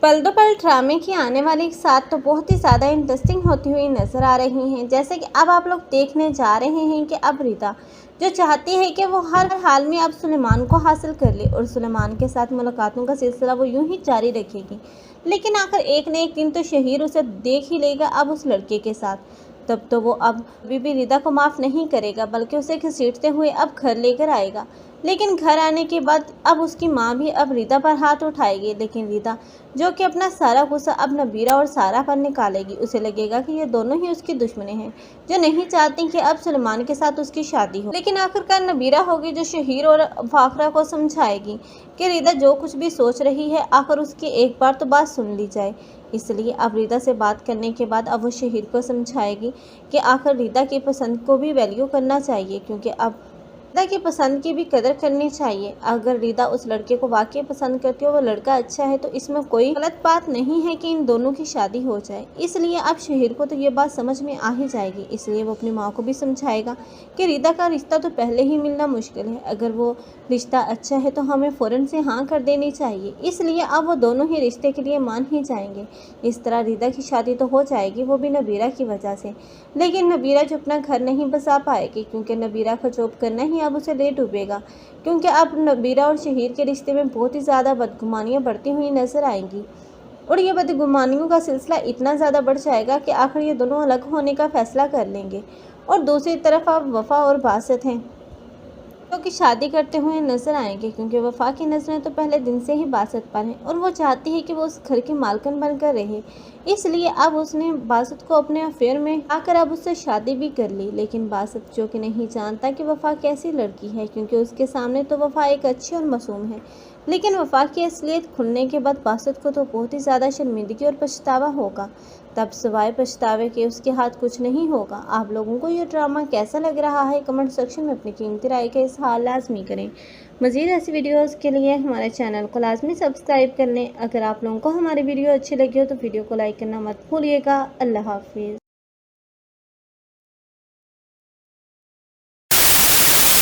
पल दो पल ड्रामे की आने वाली साथ तो बहुत ही ज़्यादा इंटरेस्टिंग होती हुई नज़र आ रही हैं। जैसे कि अब आप लोग देखने जा रहे हैं कि अब रिदा जो चाहती है कि वो हर हाल में अब सुलेमान को हासिल कर ले और सुलेमान के साथ मुलाकातों का सिलसिला वो यूं ही जारी रखेगी। लेकिन आखिर एक न एक दिन तो शहीर उसे देख ही लेगा अब उस लड़के के साथ। तब तो वो अब अभी भी रिदा को माफ़ नहीं करेगा, बल्कि उसे घसीटते हुए अब घर लेकर आएगा। लेकिन घर आने के बाद अब उसकी माँ भी अब रिदा पर हाथ उठाएगी। लेकिन रिदा जो कि अपना सारा गुस्सा अब नबीरा और सारा पर निकालेगी। उसे लगेगा कि ये दोनों ही उसकी दुश्मनी हैं, जो नहीं चाहती कि अब सलमान के साथ उसकी शादी हो। लेकिन आखिरकार नबीरा होगी जो शहीर और फाखरा को समझाएगी कि रिदा जो कुछ भी सोच रही है आखिर उसकी एक बार तो बात सुन ली जाए। इसलिए अब रिदा से बात करने के बाद अब वो शहीर को समझाएगी कि आखिर रिदा की पसंद को भी वैल्यू करना चाहिए, क्योंकि अब रिदा की पसंद की भी कदर करनी चाहिए। अगर रिदा उस लड़के को वाकई पसंद करती है, वो लड़का अच्छा है, तो इसमें कोई गलत बात नहीं है कि इन दोनों की शादी हो जाए। इसलिए अब शहीर को तो ये बात समझ में आ ही जाएगी। इसलिए वो अपनी माँ को भी समझाएगा कि रिदा का रिश्ता तो पहले ही मिलना मुश्किल है। अगर वो रिश्ता अच्छा है तो हमें फ़ौरन से हाँ कर देनी चाहिए। इसलिए अब वो दोनों ही रिश्ते के लिए मान ही जाएंगे। इस तरह रिदा की शादी तो हो जाएगी, वो भी नबीरा की वजह से। लेकिन नबीरा जो अपना घर नहीं बसा पाएगी, क्योंकि नबीरा का जॉब करना ही अब उसे ले डूबेगा। क्योंकि अब नबीरा और शहीर के रिश्ते में बहुत ही ज़्यादा बदगुमानियाँ बढ़ती हुई नजर आएंगी और ये बदगुमानियों का सिलसिला इतना ज़्यादा बढ़ जाएगा कि आखिर ये दोनों अलग होने का फैसला कर लेंगे। और दूसरी तरफ अब वफ़ा और बासित हैं जो कि शादी करते हुए नजर आएंगे, क्योंकि वफ़ा की नज़रें तो पहले दिन से ही बासित पर हैं और वो चाहती है कि वो उस घर की मालकिन बनकर रहे। इसलिए अब उसने बासित को अपने अफेयर में आकर अब उससे शादी भी कर ली। लेकिन बासित जो कि नहीं जानता कि वफ़ा कैसी लड़की है, क्योंकि उसके सामने तो वफ़ा एक अच्छी और मासूम है। लेकिन वफ़ा की असलियत खुलने के बाद बासित को तो बहुत ही ज़्यादा शर्मिंदगी और पछतावा होगा। तब सिवाय पछतावे के उसके हाथ कुछ नहीं होगा। आप लोगों को ये ड्रामा कैसा लग रहा है, कमेंट सेक्शन में अपनी कीमती राय का इज़हार लाजमी करें। मज़ीद ऐसी वीडियोस के लिए हमारे चैनल को लाजमी सब्सक्राइब कर लें। अगर आप लोगों को हमारी वीडियो अच्छी लगी हो तो वीडियो को लाइक करना मत भूलिएगा। अल्लाह हाफिज़।